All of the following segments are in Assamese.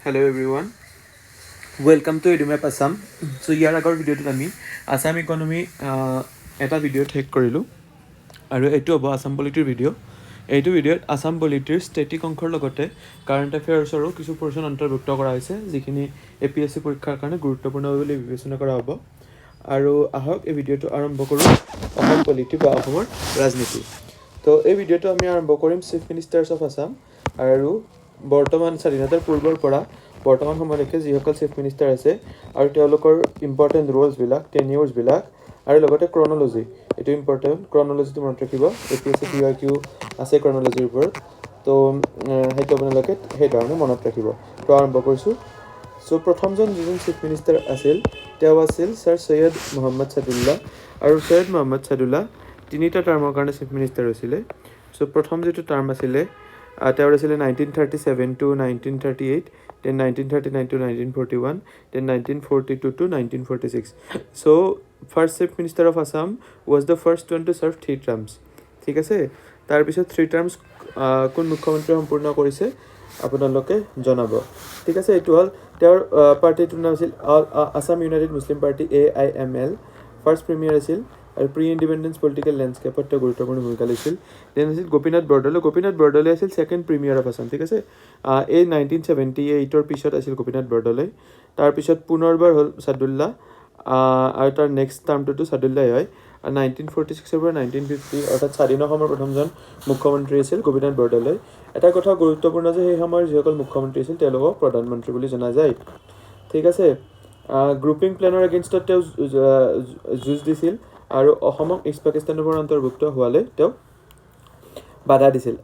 Hello everyone, welcome to Edumap Assam. So ইয়াৰ আগৰ ভিডিঅ'টোত আমি আসাম ইকনমি এটা ভিডিঅ' ঠেক কৰিলোঁ আৰু এইটো হ'ব আসাম পলিটিৰ ভিডিঅ'। এইটো ভিডিঅ'ত আসাম পলিটিৰ ষ্টেটিক অংশৰ লগতে কাৰেণ্ট এফেয়াৰ্ছৰো কিছু পৰ্চন অন্তৰ্ভুক্ত কৰা হৈছে যিখিনি APSC পৰীক্ষাৰ কাৰণে গুৰুত্বপূৰ্ণ বুলি বিবেচনা কৰা হ'ব। আৰু আহক এই ভিডিঅ'টো আৰম্ভ কৰোঁ অসম পলিটি বা অসমৰ ৰাজনীতি। তো এই ভিডিঅ'টো আমি আৰম্ভ কৰিম চিফ মিনিষ্টাৰ্ছ অফ আসাম আৰু বৰ্তমান স্বাধীনতাৰ পূৰ্বৰ পৰা বৰ্তমান সময়লৈকে যিসকল চিফ মিনিষ্টাৰ আছে আৰু তেওঁলোকৰ ইম্পৰ্টেণ্ট ৰোলছবিলাক টেনিয়ৰ্ছবিলাক আৰু লগতে ক্ৰনলজি, এইটো ইম্পৰ্টেণ্ট ক্ৰনলজিটো মনত ৰাখিব। APSC PYQ আছে ক্ৰনলজিৰ ওপৰত, তো সেইটো আপোনালোকে সেইধৰণে মনত ৰাখিব। তো আৰম্ভ কৰিছোঁ। চ' প্ৰথমজন যিজন চিফ মিনিষ্টাৰ আছিল তেওঁ আছিল ছাৰ সৈয়দ মহম্মদ ছাদুল্লাহ, আৰু সৈয়দ মহম্মদ ছাদুল্লাহ তিনিটা টাৰ্মৰ কাৰণে চিফ মিনিষ্টাৰ হৈছিলে। চ' প্ৰথম যিটো টাৰ্ম আছিলে তেওঁৰ আছিলে 1937 to 1938, then 1939 to 1941, then 1942 to 1946. So first chief minister of Assam was the first one to serve 3 terms. ঠিক আছে, তাৰপিছত 3 terms কোন মুখ্যমন্ত্ৰী সম্পূৰ্ণ কৰিছে আপোনালোকে জনাব। ঠিক আছে, এইটো হ'ল তেওঁৰ পাৰ্টিটোৰ নাম আছিল আসাম ইউনাইটেড মুছলিম পাৰ্টি AIML। ফাৰ্ষ্ট প্ৰিমিয়াৰ আছিল আৰু প্ৰি ইণ্ডিপেণ্ডেঞ্চ পলিটিকেল লেণ্ডস্কেপত তেওঁ গুৰুত্বপূৰ্ণ ভূমিকা লৈছিল। দেন আছিল গোপীনাথ বৰদলৈ আছিল ছেকেণ্ড প্ৰিমিয়াৰ অফ আসাম। ঠিক আছে, এই 1978 পিছত আছিল গোপীনাথ বৰদলৈ। তাৰপিছত পুনৰবাৰ হ'ল ছাদুল্লাহ, আৰু তাৰ নেক্সট টাৰ্মটোতো ছাদুল্লাই হয়। 1946 পৰা 1950 অৰ্থাৎ স্বাধীন অসমৰ প্ৰথমজন মুখ্যমন্ত্ৰী আছিল গোপীনাথ বৰদলৈ। এটা কথা গুৰুত্বপূৰ্ণ যে সেই সময়ৰ যিসকল মুখ্যমন্ত্ৰী আছিল তেওঁলোকক প্ৰধানমন্ত্ৰী বুলি জনা যায়। ঠিক আছে, গ্ৰুপিং প্লেনৰ এগেইনষ্টত তেওঁ যুঁজ দিছিল আৰু অসমক ইষ্ট পাকিস্তানৰ পৰা অন্তৰ্ভুক্ত হোৱালৈ তেওঁ বাধা দিছিল।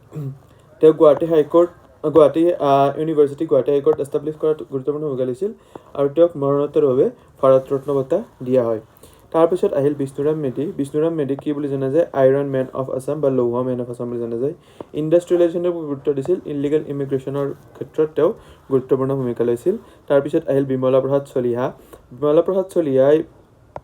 তেওঁ Guwahati university Guwahati high court establish কৰাত গুৰুত্বপূৰ্ণ ভূমিকা লৈছিল আৰু তেওঁক মৰণোত্তৰভাৱে ভাৰত ৰত্ন বঁটা দিয়া হয়। তাৰপিছত আহিল বিষ্ণুৰাম মেধি কি বুলি জনা যায়? আইৰণ মেন অফ আসাম বা লৌহ মেন অফ আসাম বুলি জনা যায়। ইণ্ডাষ্ট্ৰিয়েলাইজেশ্যনৰ গুৰুত্ব দিছিল, ইলিগেল ইমিগ্ৰেশ্যনৰ ক্ষেত্ৰত তেওঁ গুৰুত্বপূৰ্ণ ভূমিকা লৈছিল। তাৰপিছত আহিল বিমলা প্ৰসাদ চলিহাই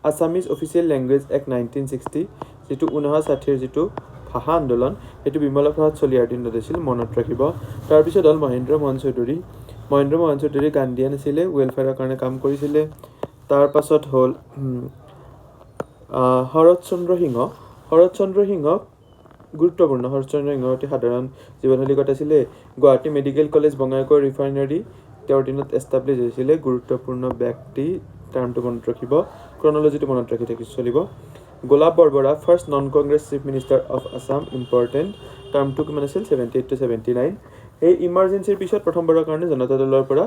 আছামিজ অফিচিয়েল লেংগুৱেজ এক্ট 1960, যিটো 1960 যিটো ভাষা আন্দোলন, সেইটো বিমলা প্ৰসাদ চলিহাৰ দিনত আছিল, মনত ৰাখিব। তাৰপিছত হ'ল মহেন্দ্ৰ মোহন চৌধুৰী গান্ধীয়ান আছিলে, ৱেলফেয়াৰৰ কাৰণে কাম কৰিছিলে। তাৰপাছত হ'ল শৰৎচন্দ্ৰ সিংহ গুৰুত্বপূৰ্ণ। শৰৎচন্দ্ৰ সিংহ অতি সাধাৰণ জীৱনশৈলী কটাইছিলে। Guwahati medical college, Bongaigaon refinery তেওঁৰ দিনত এষ্টাব্লিছ হৈছিলে। গুৰুত্বপূৰ্ণ ব্যক্তি, টাৰ্মটো মনত ৰাখিব, ক্ৰনলজিটো মনত ৰাখি চলিব। Golap Borbora first non Congress chief minister of Assam, important. টাৰ্মটো কিমান আছিল? 78 to 79। এই ইমাৰ্জেঞ্চিৰ পিছত প্ৰথমবাৰৰ কাৰণে জনতা দলৰ পৰা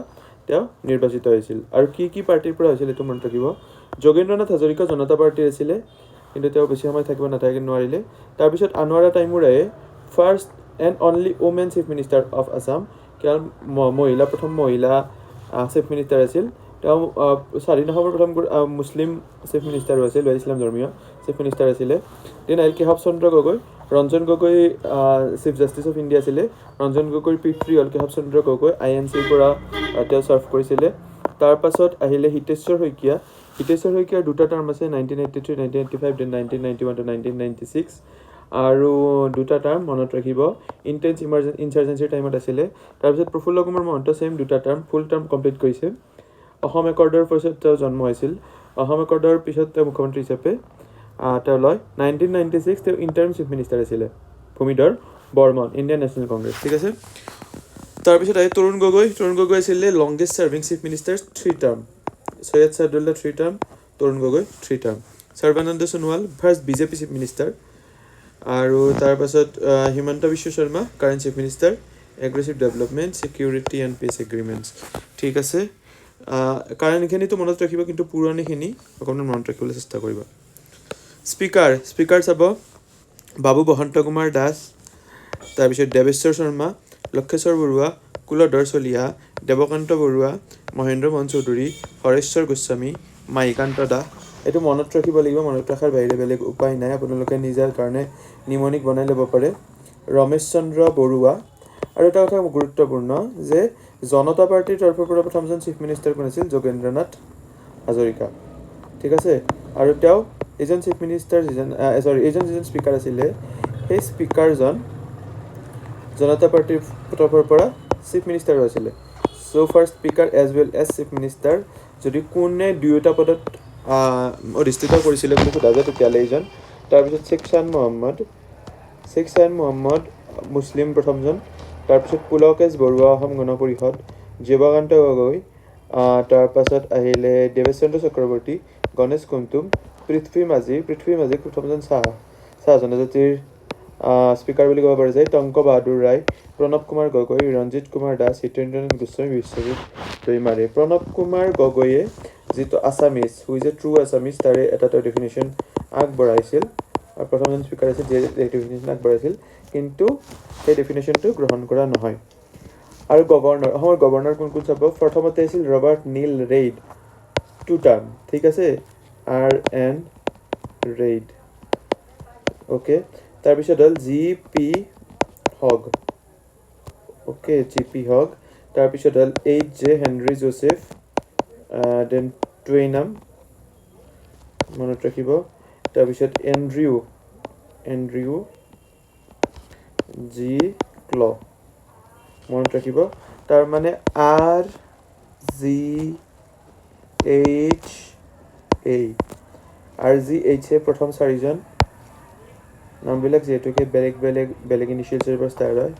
তেওঁ নিৰ্বাচিত হৈছিল। আৰু কি পাৰ্টিৰ পৰা হৈছিল এইটো মনত ৰাখিব। যোগেন্দ্ৰনাথ হাজৰিকা জনতা পাৰ্টিৰ আছিলে, কিন্তু তেওঁ বেছি সময় থাকিব নোৱাৰিলে। তাৰপিছত আনোৱাৰা টাইমুৰায়ে first and only women chief minister of Assam, কাৰণ প্ৰথম মহিলা চিফ মিনিষ্টাৰ আছিল। তেওঁ স্বাধীন অসমৰ প্ৰথম মুছলিম চিফ মিনিষ্টাৰো আছিল বা ইছলাম ধৰ্মীয় চিফ মিনিষ্টাৰ আছিলে। দেন আহিল Keshab Chandra Gogoi. Ranjan Gogoi chief justice of India আছিলে। ৰঞ্জন গগৈৰ পিতৃ হ'ল কেশৱ চন্দ্ৰ গগৈ, INCৰ পৰা তেওঁ ছাৰ্ভ কৰিছিলে। তাৰপাছত আহিলে হিতেশ্বৰ শইকীয়াৰ দুটা টাৰ্ম আছে, 1983, 1985, দেন 1991 to 1996, আৰু দুটা টাৰ্ম মনত ৰাখিব। ইণ্টেন্স ইনচাৰ্জেঞ্চিৰ টাইমত আছিলে। তাৰপিছত প্ৰফুল্ল কুমাৰ মহন্ত ছেইম দুটা টাৰ্ম, ফুল টাৰ্ম কমপ্লিট কৰিছে। অসম একৰ্ডৰ পিছত তেওঁ জন্ম হৈছিল। অসম একৰ্ডৰ পিছত তেওঁ মুখ্যমন্ত্ৰী হিচাপে তেওঁ লয়। 1996 তেওঁ ইণ্টাৰিম চিফ মিনিষ্টাৰ আছিলে ভূমিধৰ বৰ্মন, ইণ্ডিয়ান নেশ্যনেল কংগ্ৰেছ। ঠিক আছে, তাৰপিছত আহি তৰুণ গগৈ আছিলে longest serving chief minister, 3 term. Syed Saadullah 3 term, Tarun Gogoi 3 term. Sarbananda Sonowal first BJP chief minister. আৰু তাৰপাছত Himanta Biswa Sarma current chief minister, aggressive development, security and peace agreements. ঠিক আছে, কাৰেণ্টখিনিতো মনত ৰাখিব, কিন্তু পুৰণিখিনি অকণমান মনত ৰাখিবলৈ চেষ্টা কৰিব। স্পীকাৰ চাব বাবু বসন্ত কুমাৰ দাস, তাৰপিছত দেৱেশ্বৰ শৰ্মা, লক্ষেশ্বৰ বৰুৱা, কুলধৰ চলিহা, দেৱকান্ত বৰুৱা, মহেন্দ্ৰ মোহন চৌধুৰী, হৰেশ্বৰ গোস্বামী, মাহিকান্ত দাস। এইটো মনত ৰাখিব লাগিব, মনত ৰখাৰ বাহিৰে বেলেগ উপায় নাই, আপোনালোকে নিজৰ কাৰণে নিমনিক বনাই ল'ব পাৰে। ৰমেশ চন্দ্ৰ বৰুৱা। আৰু এটা কথা গুৰুত্বপূৰ্ণ যে জনতা পাৰ্টিৰ তৰফৰ পৰা প্ৰথমজন চিফ মিনিষ্টাৰ কোন আছিল? যোগেন্দ্ৰনাথ হাজৰিকা। ঠিক আছে, আৰু তেওঁ এইজন চিফ মিনিষ্টাৰ এইজন যিজন স্পীকাৰ আছিলে, সেই স্পীকাৰজন জনতা পাৰ্টিৰ তৰফৰ পৰা চিফ মিনিষ্টাৰো আছিলে। চ' so for speaker as well as chief minister যদি কোনে দুয়োটা পদত অধিষ্ঠিত কৰিছিল বুলি সোধা যায় তেতিয়াহ'লে এইজন তাৰপিছত শেখ চান মোহাম্মদ মুছলিম প্ৰথমজন তাৰপিছত পুলকেশ বৰুৱা অসম গণ পৰিষদ জীৱকান্ত গগৈ তাৰপাছত আহিলে দেৱেশচন্দ্ৰ চক্ৰৱৰ্তী গণেশ কুন্তুম পৃথ্বী মাঝি প্ৰথমজন চাহ জনজাতিৰ স্পিকাৰ বুলি ক'ব পৰা যায় টংক বাহাদুৰ ৰায় প্ৰণৱ কুমাৰ গগৈ ৰঞ্জিত কুমাৰ দাস হিতেন্দ্ৰনাথ গোস্বামী বিশ্বজিৎ দৈমাৰী প্ৰণৱ কুমাৰ গগৈয়ে যিটো Assamese which A true Assamese তাৰে এটা ডেফিনেশ্যন আগবঢ়াইছিল আৰু প্ৰথমজন স্পিকাৰ আছিল যে ডেফিনেশ্যন আগবঢ়াইছিল কিন্তু সেই ডেফিনেশ্যনটো গ্ৰহণ কৰা নহয় আৰু অসমৰ গভৰ্ণৰ কোন চাব প্ৰথমতে আছিল ৰবাৰ্ট নীল ৰেইড 2 টাৰ্ম ঠিক আছে RN ৰেইড ওকে তাৰপিছত হ'ল GP Hogg okay GP Hogg তাৰপিছত হ'ল HJ Henry Joseph then Twynam মনত ৰাখিব তাৰপিছত এণ্ড্ৰিউ জি ক্ল মনত ৰাখিব তাৰ মানে RGHA প্ৰথম চাৰিজন নামবিলাক যিহেতুকে বেলেগ ইনিচিয়েলছৰ পৰা ষ্টাৰ্ট হয়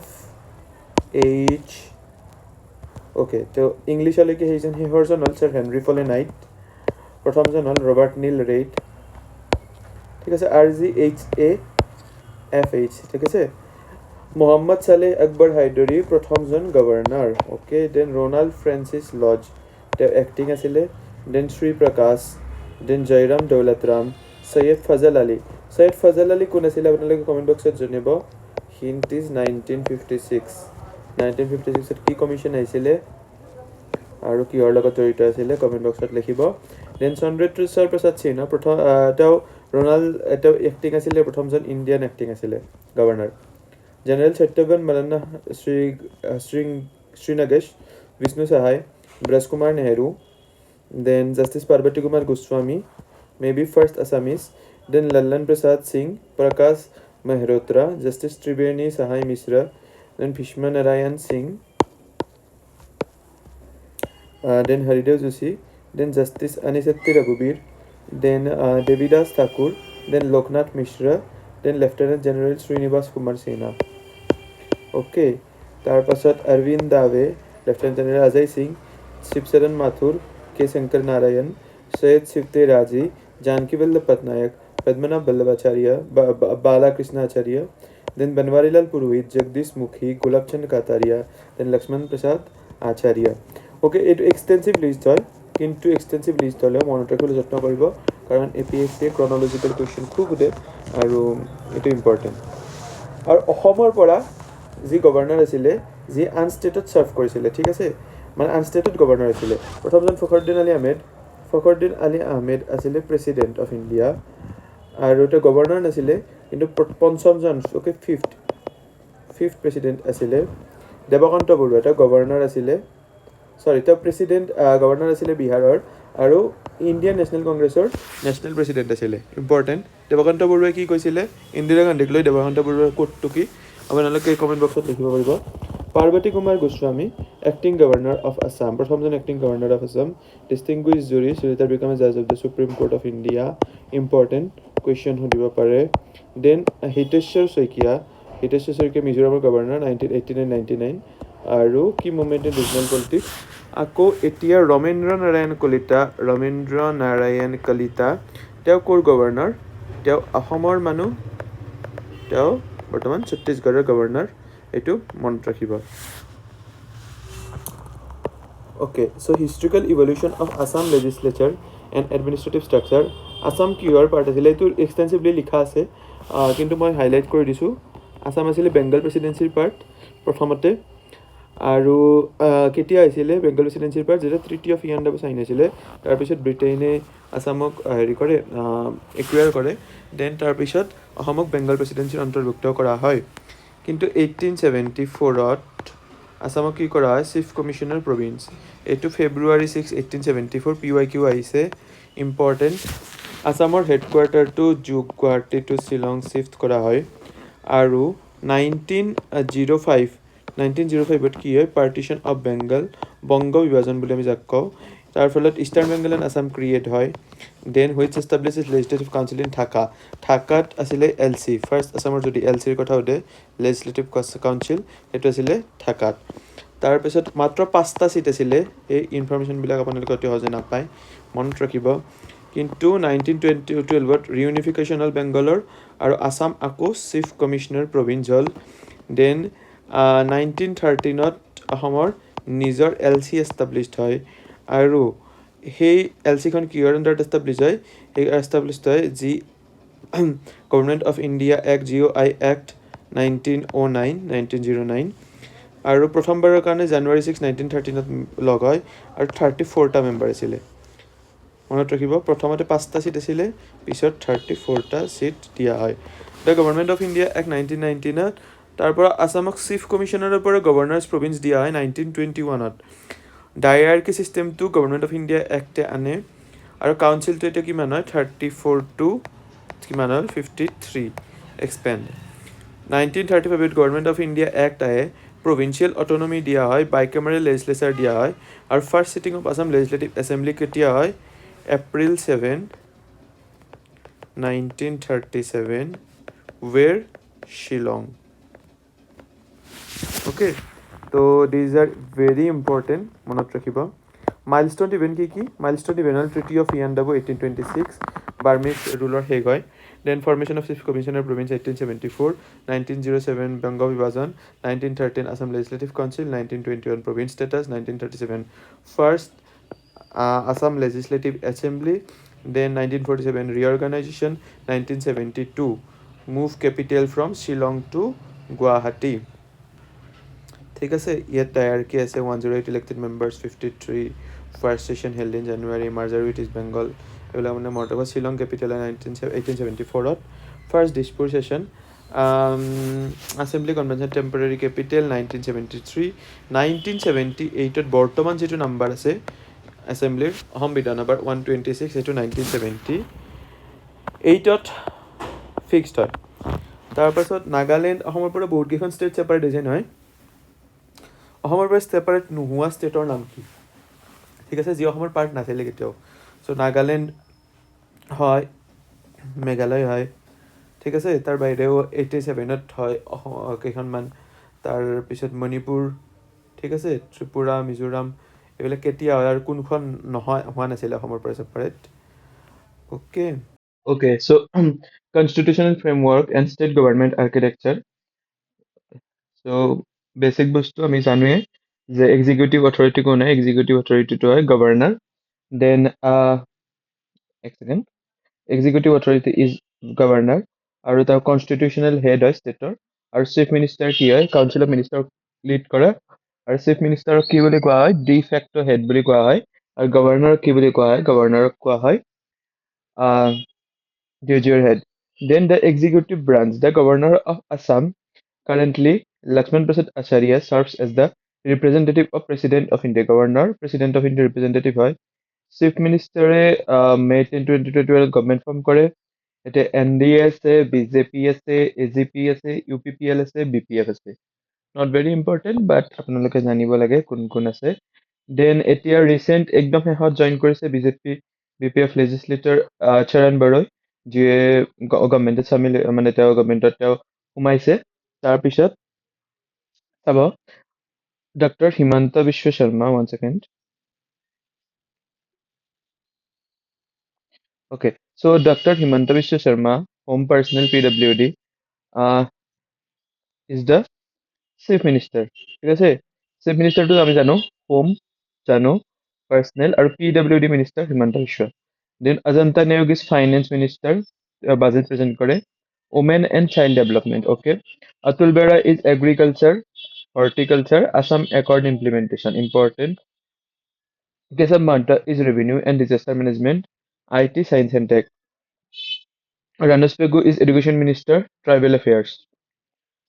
FH ওকে তো ইংলিছলৈকে শেষৰজন হ'ল ছাৰ হেনৰি ফলে নাইট প্ৰথমজন হ'ল ৰবাৰ্ট নীল ৰেইড ঠিক আছে RGHA FH ঠিক আছে মোহাম্মদ চালেহ আকবৰ হাইদৰি প্ৰথমজন governor okay then Ronald Francis Lodge তেওঁ এক্টিং আছিলে দেন শ্ৰী প্ৰকাশ দেন জয়ৰাম দৌলতৰাম সৈয়দ ফজল আলী কোন আছিলে আপোনালোকে কমেণ্ট বক্সত জনাব হিণ্ট ইজ 1956 কি কমিশ্যন আহিছিলে আৰু কিহৰ লগত জড়িত আছিলে কমেণ্ট বক্সত লিখিব দেন চন্দ্ৰশেখৰ প্ৰসাদ সিনহা তেওঁ এক্টিং আছিলে প্ৰথমজন ইণ্ডিয়ান এক্টিং আছিলে governor general Satyaban Malana Shrinagesh Vishnu Sahay Brajkumar Nehru then justice Parbati Kumar Goswami may be first Assamese then Lallan Prasad Singh Prakash Mehrotra justice Triveni Sahai Mishra then Bhishma Narayan Singh then Haridev Joshi then justice Anishetti ৰঘুবীৰ then Devidas Thakur then Loknath Mishra then lieutenant general Srinivas Kumar Sinha okay তাৰপাছত Arvind Dave lieutenant general Ajay Singh Shivcharan Mathur K Shankar Narayan Syed শিৱতে ৰাজি Janaki Vallabh Patnaik Padmanabha Vallabhacharya Balakrishna आचार्य then Banwarilal Purohit Jagdish Mukhi Gulabchand कातारिया then Lakshman Prasad Acharya okay এইটো এক্সটেন্সিভ লিষ্ট হয় কিন্তু এক্সটেন্সিভ লিষ্ট হ'লে মনত ৰাখিবলৈ যত্ন কৰিব কাৰণ APSC ক্ৰনলজিকেল কুৱেশ্যন খুব সোধে আৰু এইটো ইম্পৰ্টেণ্ট আৰু অসমৰ পৰা যি গভৰ্ণৰ আছিলে যি আনষ্টেটত চাৰ্ভ কৰিছিলে ঠিক আছে মানে আনষ্টেটত গভৰ্ণৰ আছিলে প্ৰথমজন ফখৰুদ্দিন আলী আহমেদ আছিলে প্ৰেচিডেণ্ট অফ ইণ্ডিয়া আৰু তেওঁ গভৰ্ণৰ নাছিলে কিন্তু পঞ্চমজন ওকে ফিফ্থ প্ৰেচিডেণ্ট আছিলে দেৱকান্ত বৰুৱা তেওঁ গভৰ্ণৰ আছিলে তেওঁ প্ৰেচিডেণ্ট গভৰ্ণৰ আছিলে বিহাৰৰ আৰু ইণ্ডিয়ান নেশ্যনেল কংগ্ৰেছৰ নেশ্যনেল প্ৰেচিডেণ্ট আছিলে ইম্পৰ্টেণ্ট দেৱকান্ত বৰুৱাই কি কৈছিলে ইন্দিৰা গান্ধীক লৈ দেৱকান্ত বৰুৱাৰ কোটটো কি আপোনালোকে কমেণ্ট বক্সত লিখিব পাৰিব Parbati Kumar Goswami acting governor of Assam প্ৰথমজন acting governor of Assam distinguish jury later become a জাজ of the supreme court of India important question সুধিব পাৰে দেন হিতেশ্বৰ শইকীয়া মিজোৰামৰ গভৰ্ণৰ 1989 আৰু কি মুভমেণ্ট ইন ৰিজনেল পলিটিক্স আকৌ এতিয়া ৰমেন্দ্ৰ নাৰায়ণ কলিতা তেওঁ ক'ৰ গভৰ্ণৰ তেওঁ অসমৰ মানুহ তেওঁ বৰ্তমান ছত্তীশগড়ৰ গভৰ্ণৰ এইটো মনত ৰাখিব Okay, so historical evolution of Assam legislature and administrative structure. Assam কিহৰ পাৰ্ট আছিলে এইটো এক্সটেন্সিভলি লিখা আছে কিন্তু মই হাইলাইট কৰি দিছোঁ আছাম আছিলে বেংগল প্ৰেচিডেঞ্চিৰ পাৰ্ট প্ৰথমতে আৰু কেতিয়া আহিছিলে বেংগল প্ৰেচিডেঞ্চিৰ পাৰ্ট যেতিয়া ট্ৰিটি অফ ইয়াণ্ডাবু চাইন হৈছিলে তাৰপিছত ব্ৰিটেইনে আছামক একুয়াৰ কৰে দেন তাৰপিছত অসমক বেংগল প্ৰেচিডেঞ্চিৰ অন্তৰ্ভুক্ত কৰা হয় কিন্তু 1874ত আছামক কি কৰা হয় চিফ কমিশনাৰ প্ৰভিন্স এইটো ফেব্ৰুৱাৰী 6 1874 PYQ আহিছে ইম্পৰ্টেণ্ট আছামৰ হেডকোৱাৰ্টাৰটো গুৱাহাটী টু শ্বিলং শিফ্ট কৰা হয় আৰু 1905 1905 কি হয় পাৰ্টিশ্যন অফ বেংগল বংগ বিভাজন বুলি আমি যাক কওঁ তাৰ ফলত eastern Bengal and Assam create হয় then which establishes legislative council in Dhaka ঢাকাত আছিলে এল চি ফাৰ্ষ্ট আছামৰ যদি এল চিৰ কথা সোধে লেজিছলেটিভ কাউন্সিল সেইটো আছিলে ঢাকাত তাৰপিছত মাত্ৰ 5টা চিট আছিলে এই ইনফৰমেশ্যনবিলাক আপোনালোকে অতি সহজে নাপায় মনত ৰাখিব কিন্তু 1912ত ৰিউনিফিকেশ্যন হ'ল বেংগলৰ আৰু আছাম আকৌ চিফ কমিশ্যনাৰ প্ৰভিন্স হ'ল দেন 1913ত অসমৰ নিজৰ এল চি এষ্টাব্লিছড হয় আৰু সেই এল চিখন কিহৰ আণ্ডাৰত এষ্টাব্লিছ হয় সেই এষ্টাব্লিছড হয় যি government of India act GOI act 1909 আৰু প্ৰথমবাৰৰ কাৰণে জানুৱাৰী 6 1913ত লগ হয় আৰু 34টা মেম্বাৰ আছিলে মনত ৰাখিব প্ৰথমতে 5টা চিট আছিলে পিছত 34টা চিট দিয়া হয় the government of India act 1919ত তাৰ পৰা আছামক চিফ কমিশ্যনাৰৰ পৰা গভৰ্ণাৰ্ছ প্ৰভিন্স দিয়া হয় 1921ত ডায়াৰ্কি চিষ্টেমটো গভৰ্ণমেণ্ট অফ ইণ্ডিয়া এক্টে আনে আৰু কাউন্সিলটো এতিয়া কিমান হয় 34 টু কিমান হ'ল 53 এক্সপেণ্ড 1935ত গভৰ্ণমেণ্ট অফ ইণ্ডিয়া এক্ট আহে প্ৰভিন্সিয়েল অট'নমি দিয়া হয় বাইকেমেৰেল লেজিছলেচাৰ দিয়া হয় আৰু first cheating of Assam legislative assembly কেতিয়া হয় April 7 1937 where Shillong okay so these are very important মনত ৰাখিব মাইলস্টোন ইভেন্ট কি মাইলস্টোন ইভেন্ট হ'ল ট্ৰিটি অফ ইয়াণ্ডাবু 1826 বাৰ্মিজ ৰুলৰ শেষ হয় then formation of chief commissioner province 1874 1907 বংগ বিভাজন 1913 Assam legislative council 1921 province status 1937 first Assam legislative assembly then 1947 reorganization 1972 move capital from Shillong to Guwahati ঠিক আছে ইয়াত ডায়াৰ্কি আছে 108 elected members 53 first session held in January merger with East Bengal এইবিলাক মানে মৰ্টক শ্বিলং কেপিটেল 1874ত first Dispur session assembly convention temporary capital 1973 1978ত বৰ্তমান যেটো নাম্বাৰ আছে assembly অসম বিধান নাম্বাৰ 126 এটো 1978ত ফিক্সড হয় তাৰপাছত নাগালেণ্ড অসমৰ পৰা বহুত কেইখন ষ্টেট সেপাৰেট হৈছে নহয় অসমৰ পৰা সেপাৰেট নোহোৱা ষ্টেটৰ নাম কি ঠিক আছে যি অসমৰ পাৰ্ট নাছিলে কেতিয়াও সো নাগালেণ্ড হয় মেঘালয় হয় ঠিক আছে তাৰ বাহিৰেও 87ত হয় কেইখনমান তাৰ পিছত মণিপুৰ ঠিক আছে ত্ৰিপুৰা মিজোৰাম এইবিলাক কেতিয়া হয় আৰু কোনখন নহয় হোৱা নাছিলে অসমৰ পৰা separate okay so constitutional framework and state government architecture so basic বস্তু আমি জানোৱে যে এক্সিকিউটিভ অথৰিটি কোন হয় এক্সিকিউটিভ অথৰিটিটো হয় গভৰ্ণৰ দেন এক second executive authority is governor আৰু তাৰ কনষ্টিটিউচনেল হেড হয় ষ্টেটৰ আৰু চিফ মিনিষ্টাৰ কি হয় কাউন্সিল অফ মিনিষ্টাৰ লিড কৰে আৰু চিফ মিনিষ্টাৰক কি বুলি কোৱা হয় ডি ফেক্টো হেড বুলি কোৱা হয় আৰু গভৰ্ণৰক কি বুলি কোৱা হয় গভৰ্ণৰক কোৱা হয় de jure head then the executive branch the governor of Assam currently Lakshman Prasad Acharya serves as the representative of President of India governor President of India representative হয় চিফ মিনিষ্টাৰে মে 10 2012 গভৰ্ণমেণ্ট ফৰ্ম কৰে এতিয়া NDA আছে BJP আছে AGP আছে UPPL আছে BPF আছে not very important but আপোনালোকে জানিব লাগে কোন কোন আছে দেন এতিয়া ৰিসেন্ট একদম শেষত জয়েন কৰিছে BPF লেজিসলেটৰ চৰণ বৰৈ যিয়ে গভৰ্ণমেণ্টত চামিল মানে তেওঁ গভৰ্ণমেণ্টত তেওঁ সোমাইছে তাৰপিছত চাব doctor Himanta Biswa Sharma one second okay so Dr. Himanta Biswa Sharma home personnel PWD is the chief minister ঠিক আছে চিফ মিনিষ্টাৰটো আমি জানো হোম জানো পাৰ্সনেল আৰু PWD minister Himanta Biswa then Ajanta Neog is finance minister budget present কৰে women and child development okay Atul Bora is agriculture horticulture Assam accord implementation important Kesab Manta is revenue and disaster management IT science and tech Ranas Pegu is education minister tribal affairs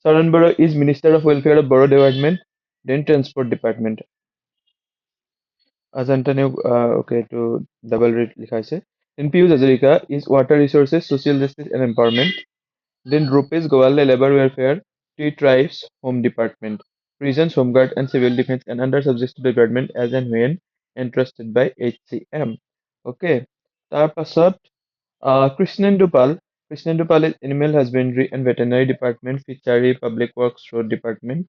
Saran Bora is Minister of Welfare of Borough Department, then Transport Department. Ajanta ne okay to double read likha ase. Then Piyush Hazarika is Water Resources, Social Justice and Empowerment. Then Rupesh Gowal Labor Welfare, Tree Tribes, Home Department. prisons, home guard, and civil defense, and under subject to department as and when entrusted by HCM. Okay. Tarpasot, Krishnendu Pal is Animal Husbandry and Veterinary Department, Fishery, Public Works, Roads Department.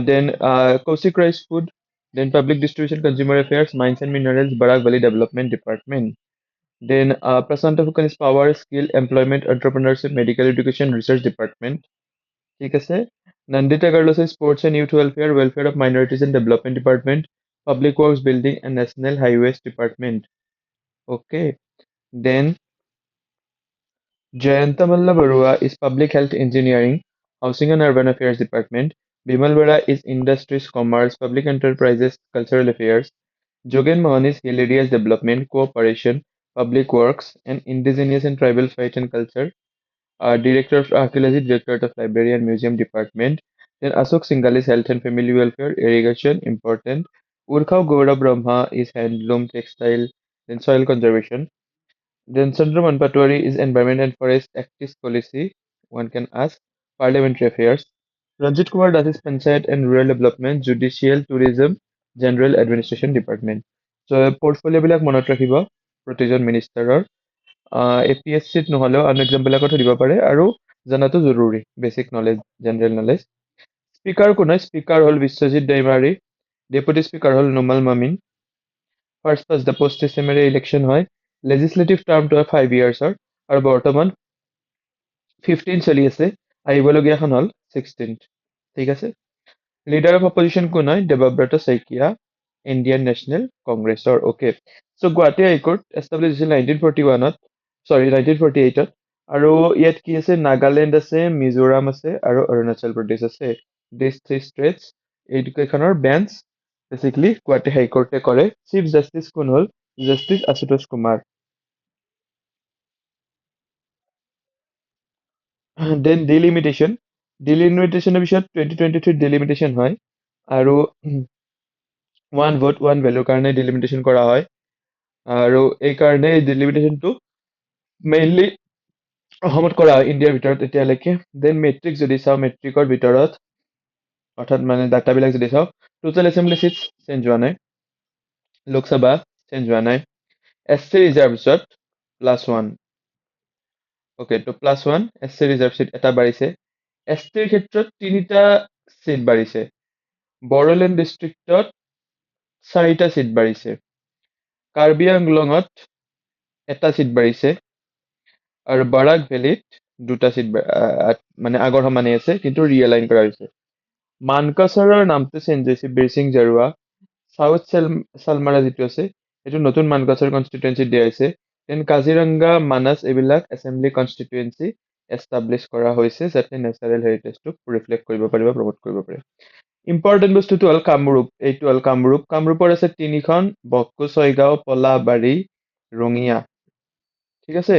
Then Kosik Rice Food, then Public Distribution, Consumer Affairs, Mines and Minerals, Barak Valley Development Department. Then Prasanta Fukan is Power, Skill, Employment, Entrepreneurship, Medical Education, Research Department. ঠিক আছে Nandita Carlos is Sports and Youth Welfare, Welfare of Minorities and Development Department, Public Works Building and National Highways Department. Okay. Then Jayanta Malla Barua is Public Health Engineering, Housing and Urban Affairs Department. Bimal Bera is Industries, Commerce, Public Enterprises, Cultural Affairs. Jogen Mohan is Hill Areas Development, Cooperation, Public Works, and Indigenous and Tribal Faith and Culture. Director of Archaeology, Directorate of Library and Museum Department. Then Ashok Singhal is Health and Family Welfare, Irrigation, important. Urkhav Gaurav Brahma is Handloom, Textile, then Soil Conservation. Then Chandraman Patwari is Environment and Forest Actis Policy, one can ask. Parliamentary Affairs. Ranjit Kumar Das is Panchayat and Rural Development, Judicial, Tourism, General Administration Department. So portfolio বিলাক মনত ৰাখিব প্ৰতিজন মিনিষ্টাৰৰ APSCত নহ'লেও আন এক্সামবিলাকতো দিব পাৰে আৰু জনাটো জৰুৰী basic knowledge general knowledge speaker কোন হয় স্পীকাৰ হ'ল বিশ্বজিৎ দৈমাৰী ডেপুটি স্পীকাৰ হ'ল Numal Momin first the post চিষ্টেমেৰে ইলেকশ্যন হয় লেজিছলেটিভ টাৰ্মটো হয় 5 ইয়াৰ্ছৰ আৰু বৰ্তমান 15 চলি আছে আহিবলগীয়াখন হ'ল 16 ঠিক আছে লিডাৰ অফ অপজিশ্যন কোন হয় দেৱব্ৰত শইকীয়া ইণ্ডিয়ান নেশ্যনেল কংগ্ৰেছৰ okay so' Guwahati high court establish হৈছিল 1941ত 1948ত আৰু ইয়াত কি আছে নাগালেণ্ড আছে মিজোৰাম আছে আৰু অৰুণাচল প্ৰদেশ আছে দিছ থ্ৰী ষ্টেটছ এইকেইখনৰ বেঞ্চ বেচিকলি গুৱাহাটী হাইকোৰ্টে কৰে চিফ জাষ্টিচ কোন হ'ল জাষ্টিচ আশুতোষ কুমাৰ দেন ডিলিমিটেশ্যনৰ পিছত 2023 ডিলিমিটেশ্যন হয় আৰু ওৱান ভোট ওৱান ভেলুৰ কাৰণে ডিলিমিটেশ্যন কৰা হয় আৰু এই কাৰণে ডিলিমিটেশ্যনটো মেইনলি অসমত কৰা হয় ইণ্ডিয়াৰ ভিতৰত এতিয়ালৈকে দেন মেট্ৰিক যদি চাওঁ মেট্ৰিকৰ ভিতৰত অৰ্থাৎ মানে ডাটাবিলাক যদি চাওঁ টোটেল এছেম্বলি চিটছ চেঞ্জ হোৱা নাই লোকসভা চেঞ্জ হোৱা নাই SC ৰিজাৰ্ভ পিছত +1 অ'কে ত +1 SC ৰিজাৰ্ভ চিট এটা বাঢ়িছে STৰ ক্ষেত্ৰত 3টা চিট বাঢ়িছে বড়োলেণ্ড ডিষ্ট্ৰিক্টত 4টা চিট বাঢ়িছে কাৰ্বি আংলঙত এটা চিট বাঢ়িছে আৰু বাৰাক ভেলীত 2টা চিট মানে আগৰ সমানেই আছে কিন্তু ৰিএলাইন কৰা হৈছে মানকাছাৰৰ নামটো চেঞ্জ হৈছে বিৰচিং জাৰুৱা চাউথ চালমাৰা যিটো আছে সেইটো নতুন মানকাছাৰ কনষ্টিটুৱেঞ্চিত দিয়া হৈছে দেন কাজিৰঙা মানাছ এইবিলাক এছেম্বলি কনষ্টিটুৱেঞ্চি এষ্টাব্লিছ কৰা হৈছে যাতে নেচাৰেল হেৰিটেজটোক ৰিফ্লেক্ট কৰিব পাৰে বা প্ৰমোট কৰিব পাৰে ইম্পৰ্টেণ্ট বস্তুটো হ'ল কামৰূপ এইটো হ'ল কামৰূপৰ আছে 3খন বক্কো ছয়গাঁও পলাবাৰী ৰঙিয়া ঠিক আছে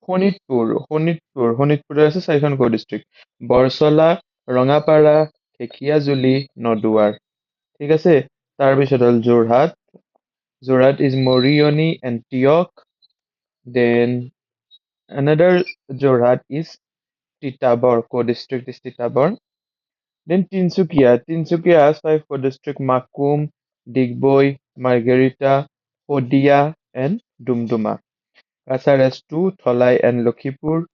শোণিতপুৰৰ আছে 4খন ক ডিষ্ট্ৰিক্ট বৰচলা ৰঙাপাৰা ঢেকীয়াজুলি নদুৱাৰ ঠিক আছে তাৰপিছত হ'ল Jorhat is Mariani এণ্টিয়ক then another Jorhat is Titabar ক district is Titabar then Tinsukia has 5 ক district Makum Digboi Margherita Sadiya and Doomdooma Kasar has 2 Tholai and Lokhipur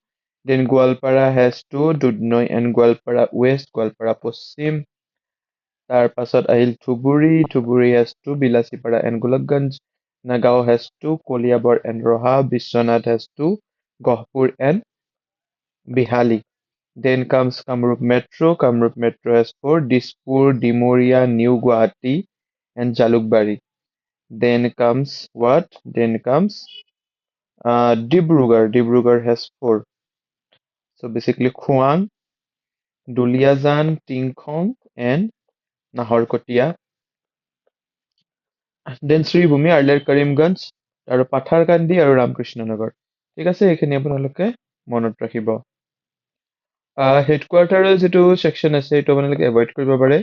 then Gwalpara has 2 Dudnoi and Gwalpara West Gwalpara Paschim তাৰ পাছত আহিল Dhubri has 2 Bilasipara and Golokganj Nagao has 2 Koliabor and Roha Bishwanath has 2 Gohpur and Bihali then comes Kamrup Metro has 4 Dispur Dimoria New Guwahati and Jalukbari then comes Dibrugarh has 4 so basically Khuang Duliajan Tingkhong and Nahorkotia then Sribhumi earlier Karimganj আৰু পাথাৰকান্দি আৰু ৰামকৃষ্ণনগৰ ঠিক আছে এইখিনি আপোনালোকে মনত ৰাখিব হেডকোৱাৰ্টাৰৰ যিটো ছেকশ্যন আছে এইটো আপোনালোকে এভইড কৰিব পাৰে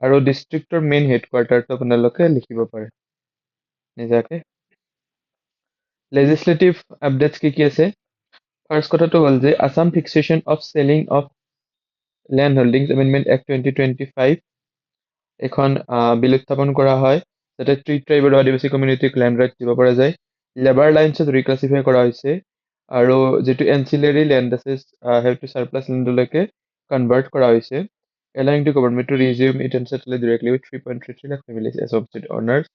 আৰু ডিষ্ট্ৰিক্টৰ মেইন হেডকোৱাৰ্টাৰটো আপোনালোকে লিখিব পাৰে নিজাকে লেজিছলেটিভ আপডেটছ কি আছে ফাৰ্ষ্ট কথাটো হ'ল যে Assam fixation of ceiling of land holdings amendment act 2025 এখন বিল উত্থাপন কৰা হয় যাতে ট্ৰাইব আৰু আদিবাসী কমিউনিটিক লেণ্ড ৰাইটছ দিব পৰা যায় লেবাৰ লাইনছত ৰিক্লাছিফাই কৰা হৈছে আৰু যিটো এনচিলাৰী লেণ্ড আছে সেইটো চাৰপ্লাছ লেণ্ডলৈকে কনভাৰ্ট কৰা হৈছে allowing the government to resume it and settle directly with 3.33 lakh families as of owners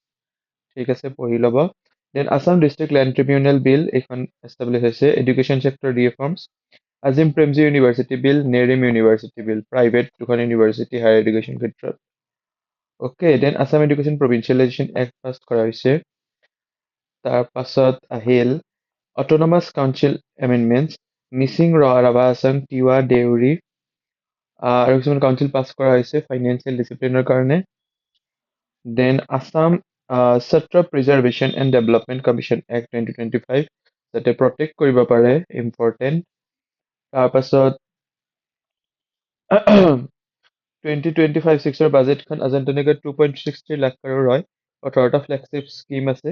ঠিক আছে পঢ়ি ল'ব then Assam district land tribunal bill এইখন এষ্টাব্লিছ হৈছে education sector reforms Azim Premji university bill NERIM university bill private দুখন ইউনিভাৰ্চিটি হায়াৰ এডুকেশ্যন ক্ষেত্ৰত okay then Assam education provincialisation act pass কৰা হৈছে তাৰ পাছত আহিল autonomous council amendments Mising Rabha Assam Tiwa Deori আৰু কিছুমান কাউন্সিল পাছ কৰা হৈছে ফাইনেন্সিয়েল ডিচিপ্লিনৰ কাৰণে then Assam Satra preservation and development commission act 2025 যাতে প্ৰটেক্ট কৰিব পাৰে ইম্পৰ্টেণ্ট তাৰপাছত 2025-6 বাজেটখন আজেণ্টনিকত 2.63 লাখ কাৰোৰ হয় 18টা ফ্লেগশ্বিপ স্কিম আছে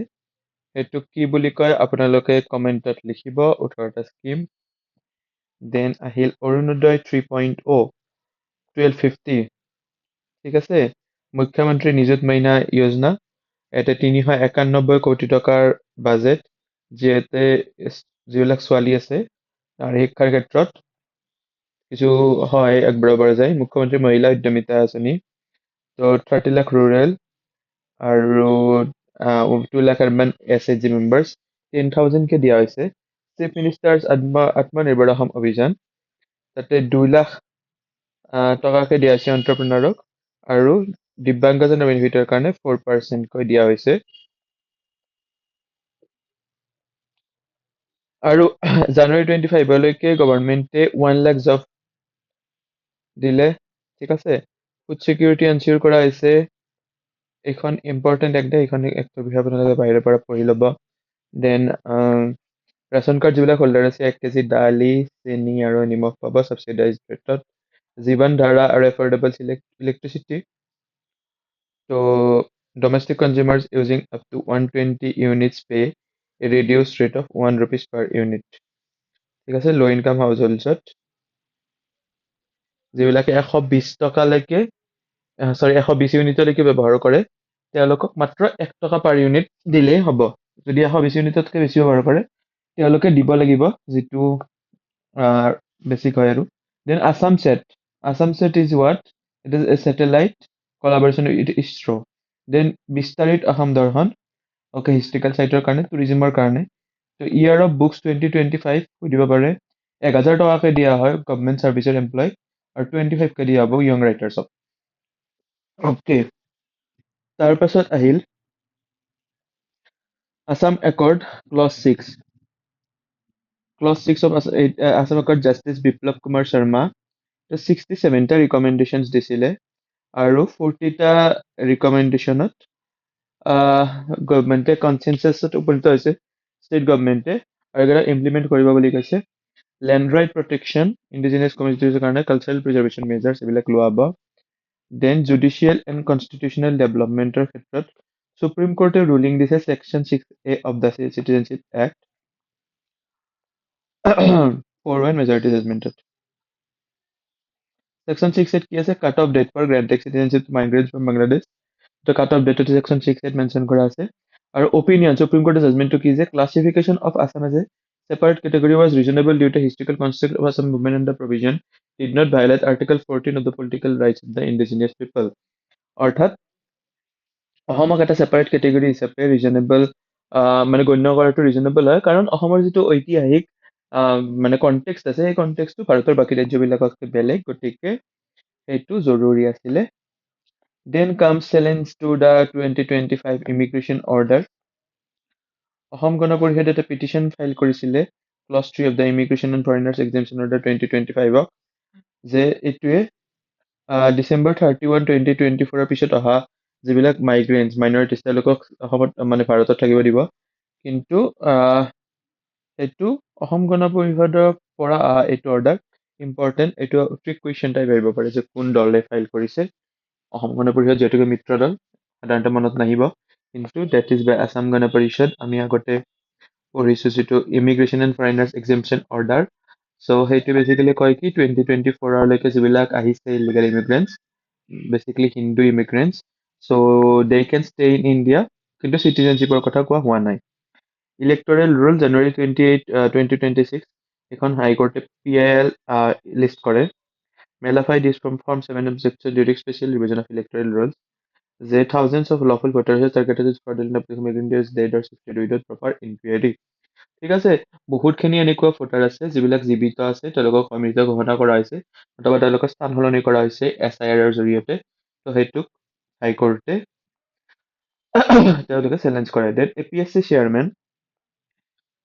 সেইটো কি বুলি কয় আপোনালোকে কমেণ্টত লিখিব 18টা স্কিম দেন আহিল অৰুণোদয় 3.0 1250 ঠিক আছে মুখ্যমন্ত্ৰী নিযুত মইনা যোজনা এটা 391 কোটি টকাৰ বাজেট যিহেতু যিবিলাক ছোৱালী আছে তাৰ শিক্ষাৰ ক্ষেত্ৰত কিছু সহায় আগবঢ়াব পৰা যায় মুখ্যমন্ত্ৰী মহিলা উদ্যমিতা আঁচনি তো 30 লাখ ৰুৰেল আৰু 2 লাখ আৰবান SHG মেম্বাৰ্ছ 10,000কে দিয়া হৈছে চিফ মিনিষ্টাৰ্ছ আত্মনিৰ্ভৰ অসম অভিযান তাতে 2 লাখ টকাকে দিয়া হৈছে এণ্টাৰপ্ৰেনাৰক আৰু দিব্যাংগজনৰ বেনিফিটৰ কাৰণে 4%কৈ দিয়া হৈছে আৰু জানুৱাৰী 25লৈকে গভৰ্ণমেণ্টে 1 লাখ জব দিলে ঠিক আছে ফুড ছিকিউৰিটি এনচিয়ৰ কৰা হৈছে এইখন ইম্পৰ্টেণ্ট একদে এইখন একটো বিষয় আপোনালোকে বাহিৰৰ পৰা পঢ়ি ল'ব দেন ৰেচন কাৰ্ড যিবিলাক হোল্ডাৰ আছে 1 কেজি দালি চেনি আৰু নিমখ পাব ছাবচিডাইজ ৰেটত জীৱন ধাৰা আৰু এফৰ্ডেবল ইলেক্ট্ৰিচিটি তো domestic consumers using up to 120 units pay a reduced rate of 1 rupees per unit ঠিক আছে ল' ইনকাম হাউচ হোল্ডছত যিবিলাকে 120 টকালৈকে 120 ইউনিটলৈকে ব্যৱহাৰ কৰে তেওঁলোকক মাত্ৰ 1 টকা পাৰ ইউনিট দিলেই হ'ব যদি 120 ইউনিটতকৈ বেছি ব্যৱহাৰ কৰে তেওঁলোকে দিব লাগিব যিটো বেছিক হয় আৰু then Assam TET is what it is a satellite collaboration with ISRO' then বিস্তাৰিত অসম দৰ্শন অ'কে হিষ্ট্ৰিকেল চাইটৰ কাৰণে টুৰিজিমৰ কাৰণে তো ইয়াৰ অফ বুকছ 2025 সুধিব পাৰে 1000 টকাকৈ দিয়া হয় গভৰ্ণমেণ্ট ছাৰ্ভিচৰ এমপ্লয় আৰু 25কে দিয়া হ'ব য়ং ৰাইটাৰ্ছক অ'কে তাৰপাছত আহিল Assam accord clause 6 of Assam accord justice Biplab Kumar Sarma 67টা ৰিকমেণ্ডেশ্যনছ দিছিলে আৰু 40টা ৰিকমেণ্ডেশ্যনত গভৰ্ণমেণ্টে কনচেনচাছত উপনীত হৈছে ষ্টেট গভৰ্ণমেণ্টে আৰু এইকেইটা ইমপ্লিমেণ্ট কৰিব বুলি কৈছে লেণ্ড ৰাইট প্ৰটেকশ্যন ইণ্ডিজিনিয়াছ কমিউনিটিৰ কাৰণে কালচাৰেল প্ৰিজাৰ্ভেশ্যন মেজাৰ্ছ এইবিলাক লোৱা হ'ব দেন জুডিচিয়েল এণ্ড কনষ্টিটিউচনেল ডেভেলপমেণ্টৰ ক্ষেত্ৰত সুপ্ৰিম কোৰ্টে ৰুলিং দিছে section 6A of the citizenship act 4-1 majority জাজমেণ্টত ছেকশ্যন 6A কি আছে cut off date for granting citizenship to migrants from Bangladesh তো কাট অফ ডেটত ছেকশ্যন 6A মেনশ্যন কৰা আছে আৰু অপিনিয়ন সুপ্ৰিম কোৰ্টৰ জাজমেণ্টটো কি যে classification of Assam as A separate category was reasonable due to historical construct of Assam movement and the provision did not violate Article 14 of the political rights of the indigenous people. অৰ্থাৎ অসমক এটা ছেপাৰেট কেটেগৰী হিচাপে ৰিজনেবল মানে গণ্য কৰাটো ৰিজনেবল হয় কাৰণ অসমৰ যিটো ঐতিহাসিক মানে কনটেক্সট আছে সেই কনটেক্সটটো ভাৰতৰ বাকী ৰাজ্যবিলাকতকৈ বেলেগ গতিকে সেইটো জৰুৰী আছিলে then comes challenge to the 2025 immigration order Asom Gana পৰিষদে এটা পিটিশ্যন ফাইল কৰিছিলে clause 3 of the immigration and foreigners exemption order 2025 যে এইটোৱে ডিচেম্বৰ 31, 2024 পিছত অহা যিবিলাক মাইনৰিটিছ তেওঁলোকক অসমত মানে ভাৰতত থাকিব দিব কিন্তু সেইটো অসম গণ পৰিষদৰ পৰা এইটো অৰ্ডাৰ ইম্পৰ্টেণ্ট এইটো ট্ৰিক কুৱেশ্যন টাইপ আহিব পাৰে যে কোন দলে ফাইল কৰিছে অসম গণ পৰিষদ যিহেতুকে মিত্ৰ দল সাধাৰণতে মনত নাহিব কিন্তু that is by Assam Gana Parishad আমি আগতে পঢ়িছোঁ যিটো immigration and foreigners exemption order So সেইটো বেচিকেলি কয় কি 2024 যিবিলাক আহিছে illegal immigrants basically Hindu immigrants so' they can stay in India কিন্তু চিটিজেনশ্বিপৰ কথা কোৱা হোৱা নাই ইলেক্টৰেল ৰুল জানুৱাৰী 2026 এখন হাইকোৰ্টে PIL লিষ্ট কৰে মেলাফাই দিছ from 7 objects during special revision of electoral roll যে thousands of lawful voters are targeted for the application is dead or shifted without proper inquiry ঠিক আছে বহুতখিনি এনেকুৱা ভোটাৰ আছে যিবিলাক জীৱিত আছে তেওঁলোকক মৃত ঘোষণা কৰা হৈছে অথবা তেওঁলোকৰ স্থান সলনি কৰা হৈছে SIR ৰ জৰিয়তে তো সেইটোক হাইকোৰ্টে তেওঁলোকে চেলেঞ্জ কৰে দেন APSC চেয়াৰমেন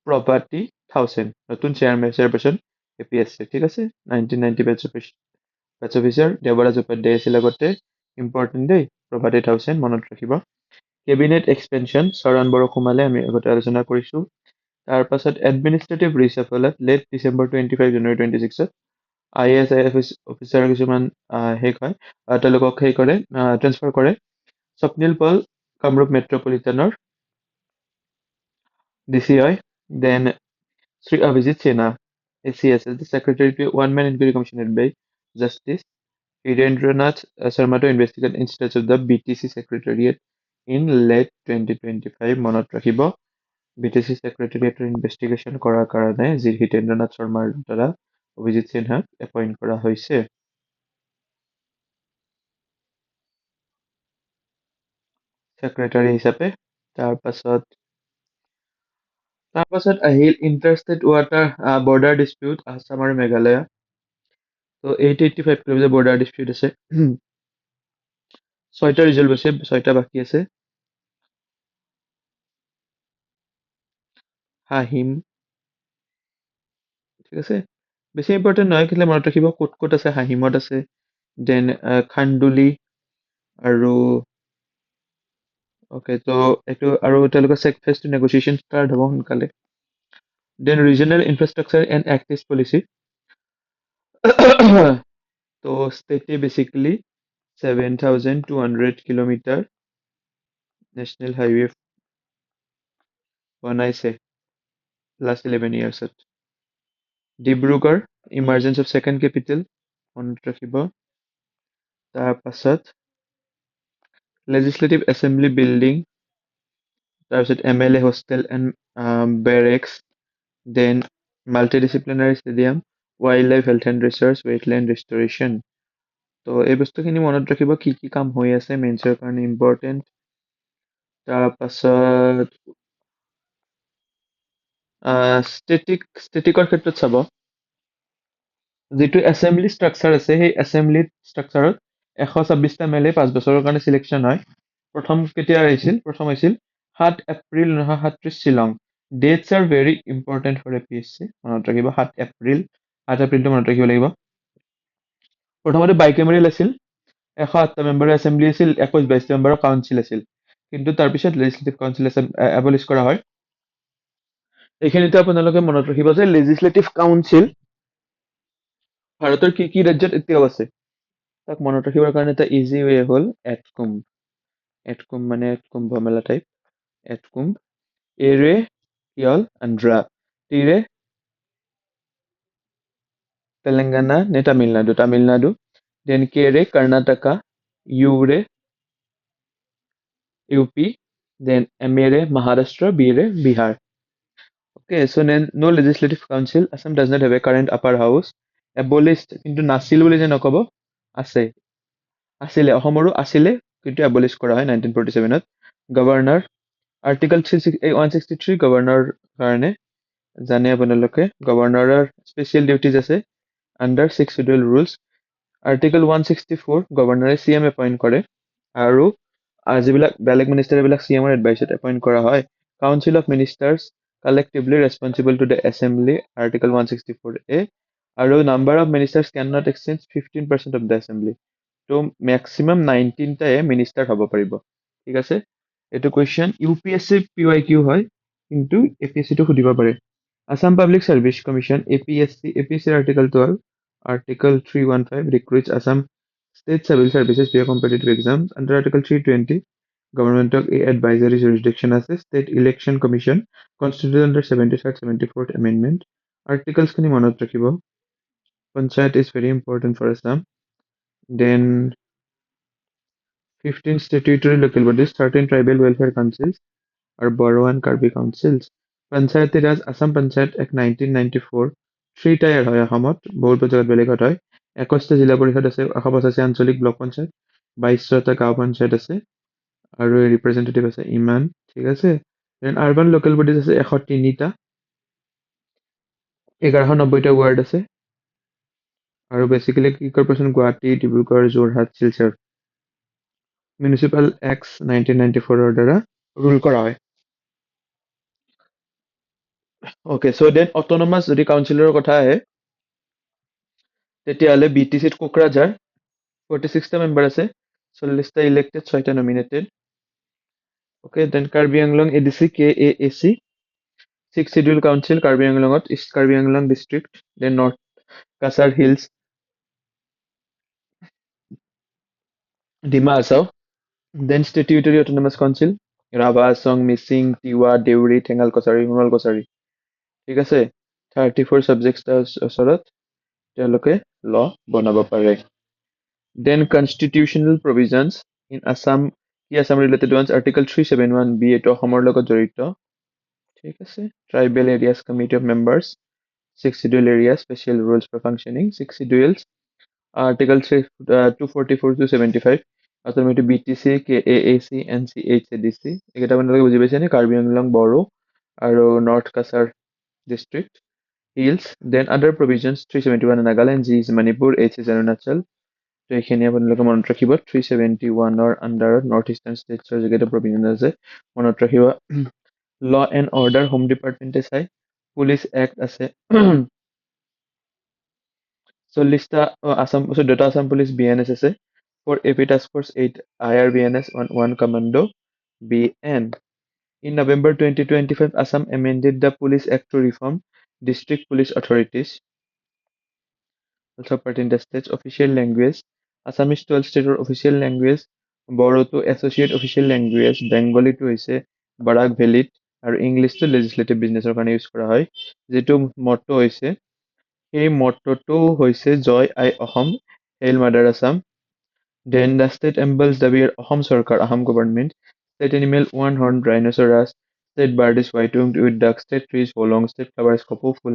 প্ৰপাৰ্টি 1000 নতুন চেয়াৰপাৰচন APSC ঠিক আছে 1990 বেচ অফিচাৰ দেৱৰাজ উপাধ্যায় আছিল আগতে ইম্পৰ্টেণ্ট দেই প্ৰপাৰ্টি 1000 মনত ৰাখিব কেবিনেট এক্সপেনশ্যন চৰণ বৰসোমালে আমি আগতে আলোচনা কৰিছোঁ তাৰপাছত এডমিনিষ্ট্ৰেটিভ ৰিচাফলত late December 25 January 26 IAS officer কিছুমান শেষ হয় তেওঁলোকক সেই কৰে ট্ৰেন্সফাৰ কৰে স্বপ্নিল পল কামৰূপ মেট্ৰপলিটানৰ DC হয় then Shri Abhijit Sinha ACS the secretary to one man inquiry commissioned by justice Hirendranath Sharma to investigate instance of the BTC secretariat in late 2025 মনত ৰাখিব BTC secretariator investigation কৰাৰ কাৰণে যি হিতেন্দ্ৰনাথ শৰ্মাৰ দ্বাৰা অভিজিত সিনহাক এপইণ্ট কৰা হৈছে সেক্ৰেটাৰী হিচাপে তাৰপাছত আহিল ইণ্টাৰষ্টেট ৱাটাৰ বৰ্ডাৰ ডিস্পিউট আসাম আৰু মেঘালয় তো 885 কিলোমিটাৰ বৰ্ডাৰ ডিস্পিউট আছে 6টা ৰিজল্ভ আছে 6টা বাকী আছে হাহিম ঠিক আছে বেছি ইম্পৰ্টেণ্ট নহয় কিন্তু মনত ৰাখিব ক'ত ক'ত আছে হাহিমত আছে দেন খান্দুলি আৰু অ'কে তো এইটো আৰু তেওঁলোকৰ ফেচ টু নেগচিয়েশ্যন ষ্টাৰ্ট হ'ব সোনকালে then regional infrastructure and act east policy তো ষ্টেটে বেচিকেলি 7,200 কিলোমিটাৰ নেশ্যনেল হাইৱে বনাইছে লাষ্ট 11 ইয়াৰ্ছত Dibrugarh emergence of second capital মনত ৰাখিব তাৰপাছত লেজিছলেটিভ এছেম্বলি বিল্ডিং তাৰপিছত MLA hostel and barracks then multidisciplinary stadium wild life health and research wetland restoration তো এই বস্তুখিনি মনত ৰাখিব কি কি কাম হৈ আছে মেইনছৰ কাৰণে ইম্পৰ্টেণ্ট তাৰপাছত ষ্টেটিকৰ ক্ষেত্ৰত চাব যিটো এছেম্বলি ষ্ট্ৰাকচাৰ আছে সেই এছেম্বলি ষ্ট্ৰাকচাৰত 126টা MLA 5 বছৰৰ কাৰণে চিলেকশ্যন হয় প্ৰথম হৈছিল 7 April 1937 Shillong dates are very important for APSC মনত ৰাখিব 7 এপ্ৰিলটো মনত ৰাখিব লাগিব প্ৰথমতে বাইকেমেৰিয়েল আছিল 108টা মেম্বাৰৰ এছেম্বলি আছিল 21-22 মেম্বাৰৰ কাউন্সিল আছিল কিন্তু তাৰপিছত লেজিছলেটিভ কাউন্সিল এবলিছ কৰা হয় এইখিনিতে আপোনালোকে মনত ৰাখিব যে লেজিছলেটিভ কাউন্সিল ভাৰতৰ কি কি ৰাজ্যত এতিয়াও আছে তাক মনত ৰাখিবৰ কাৰণে এটা ইজি ৱে হ'ল এটকুম মানে কুম্ভ মেলা টাইপ এটকুম এৰে কিয়ল আন্ধ্ৰা টিৰে তেলেংগানা নে তামিলনাডু দেন কেৰে কৰ্ণাটকা ইউৰে UP দেন এমেৰে মহাৰাষ্ট্ৰ বিৰে Bihar Okay, so then no legislative council. Assam does not have a current upper house. Abolished কিন্তু নাছিল বুলি যে নকব আছিলে অসমৰো আছিলে কিন্তু এবলিছ কৰা হয় 1947ত গভৰ্ণৰ আৰ্টিকল 163 গভৰ্ণৰ কাৰণে জানে আপোনালোকে গভৰ্ণৰৰ স্পেচিয়েল ডিউটিজ আছে under 6 federal rules article 164 গভৰ্ণৰে CM appoint কৰে আৰু যিবিলাক বেলেগ মিনিষ্টাৰ এইবিলাক CMৰ এডভাইচত এপইণ্ট কৰা হয় council of ministers collectively responsible to the assembly article 164A আৰু number of ministers cannot exceed 15% of the assembly তো maximum 19টায়ে মিনিষ্টাৰ হ'ব পাৰিব ঠিক আছে এইটো কুৱেশ্যন UPSC PYQ হয় কিন্তু APSC টো সুধিব পাৰে Assam Public Service Commission APSC article 12 article 315 recruits Assam state civil services via competitive exams under article 320 government of advisory jurisdiction as a state election commission constituted under 73rd 74th amendment Articles খিনি মনত ৰাখিব. Panchayat is very important for Assam. Then 15 statutory local bodies, 13 tribal welfare councils, or Boro and Karbi councils. Panchayati Raj Assam Panchayat Act 1994 three tier হয় অসমত বহুত জায়গাত বেলেগত হয় 21টা জিলা পৰিষদ আছে 185 আঞ্চলিক ব্লক পঞ্চায়ত 22টা গাঁও পঞ্চায়ত আছে আৰু ৰিপ্ৰেজেন্টেটিভ আছে ইমান ঠিক আছে দেন আৰবান লোকেল বডিজ আছে 103টা 1190টা ৱাৰ্ড আছে আৰু বেসিক্যালি কি corporation Guwahati Dibrugarh Jorhat Silchar municipal act 1994 ৰ দ্বাৰা ৰুল কৰা হয় ওকে সো দেন অটোনমাস যদি কাউন্সিলৰ কথা আহে তেতিয়াহ'লে বিটিচিত কোকৰাঝাৰ 46টা মেম্বাৰ আছে 40টা ইলেক্টেড 6টা nominated okay then Karbi Anglong ADC KAAC 6 schedule council Karbi আংলঙত east Karbi Anglong district then north Cachar hills Dima Hasao then statutory autonomous council Rabha Hasong Mising Tiwa Deori Thengal Kachari Sonowal Kachari ঠিক আছে 34 ছাবজেক্টৰ ওচৰত তেওঁলোকে ল বনাব পাৰে then constitutional provisions in Assam কি Assam related ones article 371 B এইটো অসমৰ লগত জড়িত ঠিক আছে tribal areas committee of members 6 schedule areas special rules for functioning 6 schedules article 244 to 75 automatic BTC KAAC NCHCDC একেটা আপোনালোকে বুজি পাইছে নে কাৰ্বি আংলং বড়ো আৰু north Cachar district hills then other provisions 371 Nagaland G is Manipur H is Arunachal তো এইখিনি আপোনালোকে মনত ৰাখিব 371 ৰ আন্ডাৰত নৰ্থ ইষ্টাৰ্ণ ষ্টেটছৰ যেকেইটা প্ৰভিজন আছে মনত ৰাখিব ল এণ্ড অৰ্ডাৰ হোম ডিপাৰ্টমেণ্টে চাই পুলিচ এক্ট আছে 40টা আসাম 14টা আসাম পুলিচ বিএনএছ আছে 4 AP task force 8 IRBNS 1 commando BN in November 2025 Assam amended the police act to reform district police authorities also pertain the state's official language Assamese 12 state official language Boro to associate official language Bengali to hoise Barak Valley আৰু ইংলিশ to legislative business ৰ কাৰণে ইউজ কৰা হয় যেটো মটটো হৈছে এই মট্টটো হৈছে জয় আই Asom hail mother Assam then the state emblems the bear Asom চৰকাৰ Assam government state animal one horn rhinoceros state bird is white winged with duck state trees Hollong state flower is Kopou phul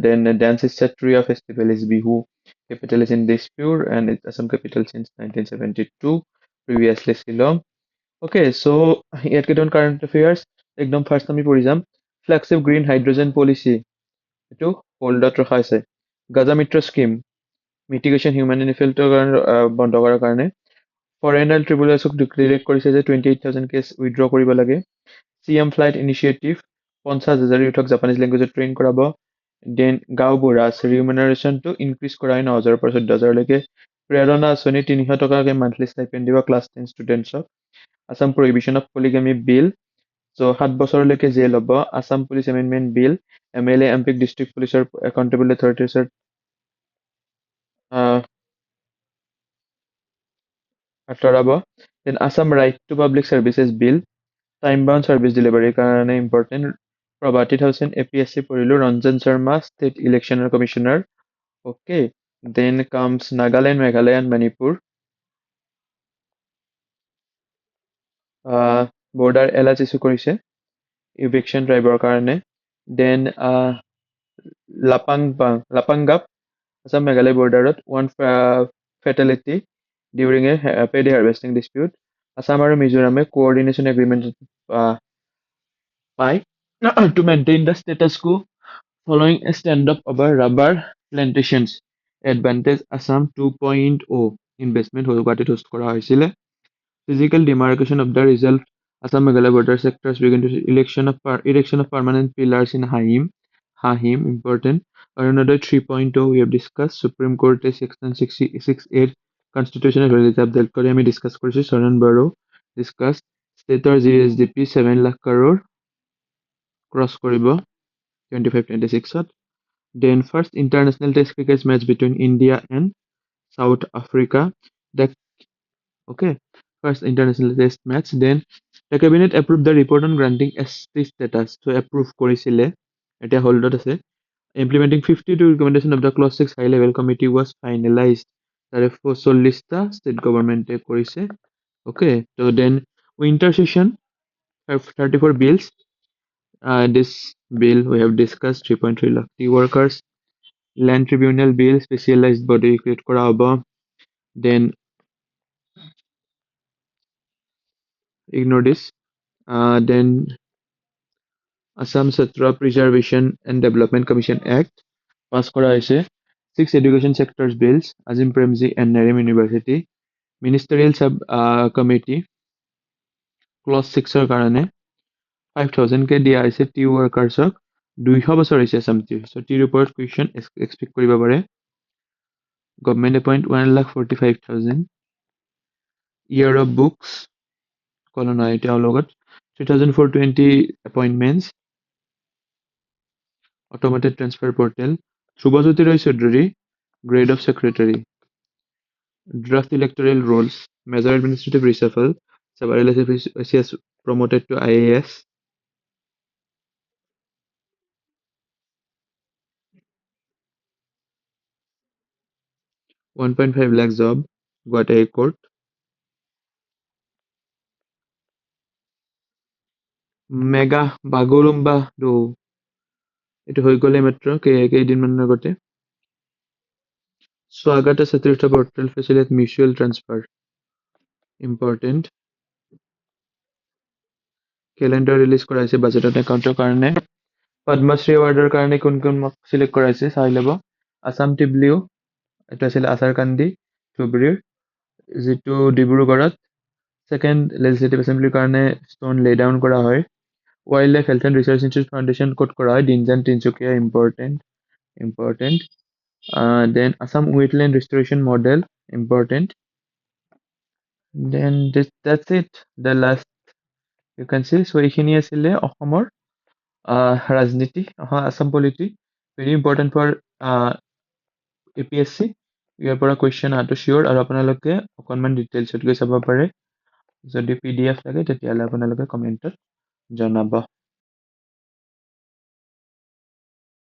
then dance is Sattriya festival is Bihu capital is in Dispur and its Assam capital since 1972 previously Shillong okay so' ইয়াত কেইটামান কাৰেণ্ট এফেয়াৰ্ছ একদম ফাৰ্ষ্ট আমি পঢ়ি যাম ফ্লেগশ্বিপ গ্ৰীণ হাইড্ৰজেন পলিচি এইটো হোল্ডত ৰখা হৈছে গাজা মিত্ৰ স্কিম মিটিগেশ্যন হিউমেন ইনফিল্ডৰ কাৰণে বন্ধ কৰাৰ কাৰণে ফৰেনাৰ ট্ৰিবুনেলছক ডিক্লেৰেট কৰিছে যে 28,000 কেছ উইথড্ৰ কৰিব লাগে CM ফ্লাইট ইনিচিয়েটিভ 50,000 ইউথক জাপানীজ লেংগুৱেজত ট্ৰেইন কৰাব দেন গাঁওবুঢ়াছ ৰিমিউনাৰেশ্যনটো ইনক্ৰিজ কৰা হয় 9,000 পৰা 14,000লৈকে প্ৰেৰণা আঁচনি 300 টকাকৈ মান্থলি ষ্টাইপেণ্ড দিব ক্লাছ 10 ষ্টুডেণ্টছক Assam prohibition of polygamy bill so' 7 বছৰলৈকে জেল হ'ব Assam police amendment bill MLA MPক ডিষ্ট্ৰিক্ট পুলিচৰ একাউণ্টেবল অথৰিটিছৰ আঁতৰাব then Assam right to public services bill time bound service ডেলিভাৰীৰ কাৰণে ইম্পৰ্টেণ্ট প্ৰভাতী থাউচেণ্ড APSC পঢ়িলোঁ ৰঞ্জন শৰ্মা ষ্টেট ইলেকশ্যনৰ commissioner okay then comes Nagaland Meghalaya and Manipur border এলাৰ্জ ইছ্যু কৰিছে ইভিকশ্যন ড্ৰাইভৰ কাৰণে দেন লাপাংগাপ আছাম মেঘালয় বৰ্ডাৰত one fatality during a paddy harvesting dispute Assam আৰু মিজোৰামে কোঅৰ্ডিনেশ্যন এগ্ৰিমেণ্ট পায় to maintain the status quo following a stand up over rubber plantations advantage Assam 2.0 investment গুৱাহাটীত হোষ্ট কৰা হৈছিলে physical demarcation of the result Assam Meghalaya border sectors begin to erection of permanent pillars in Hahim important Arunodaya 3.0 we have discussed Supreme Court section 668 constitutional reserve kore ami discuss korisu Saran Baro discuss state or GSDP 7 lakh crore cross koribo 25-26 to then first international test cricket match between India and South Africa the okay first international test match then the cabinet approved the report on granting ST status so approve কৰিছিলে এতিয়া হোল্ডত আছে Implementing 52 recommendation of the Clause 6 High Level Committee was finalized. তাৰে 40টা state government কৰিছে. Okay, so then winter session 34 bills. This bill we have discussed 3.3 lakh tea workers. Land Tribunal bill specialized body create কৰা হ'ব. Then ignore this. Then Assam Satra Preservation and Development Commission Act pass কৰা হৈছে. 6 education sectors bills Azim Premji and Narim University Ministerial Sub Committee Clause 6 কাৰণে 5,000 কে দিয়া হৈছে টি workersক 200 বছৰ হৈছে Assam tea. So টিৰ ওপৰত question expect কৰিব পাৰে. Government appoint 1,45,000 year of books colonized তেওঁৰ লগত 3,420 appointments automated transfer portal Subhajyoti Roy Chaudhary grade of secretary draft electoral rolls major administrative reshuffle several SCS promoted to IAS 1.5 lakh job Guwahati High Court mega bagurumba do এটো হৈ গ'লে মাত্ৰ কেইদিনমানৰ আগতে স্বাগত সতীৰ্থ portal facilitate mutual transfer important calendar release কৰা হৈছে budget একাউণ্টৰ কাৰণে পদ্মশ্ৰী awardৰ কাৰণে কোন কোন সিলেক্ট কৰা হৈছে চাই ল'ব আসাম টিবলিও এটা আছিল আচাৰকান্দি ধুবুৰীৰ যিটো ডিব্ৰুগড়ত সেকেন্ড লেজিসলেটিভ এসেম্বলিৰ কাৰণে ষ্টন লে ডাউন কৰা হয় Wildlife Health and Research Institute Foundation code kora hoy Dinjan Tinsukia important then Assam Wetland Restoration Model important then that's it the last you can see so ekhini asile Assam Rajniti Assam Polity very important for APSC ইয়াৰ পৰা question আটো sure আৰু আপোনালোকে অকনমান details গৈ চাব পাৰে যদি PDF লাগে তেতিয়ালে আপোনালোকে কমেন্টত জনাব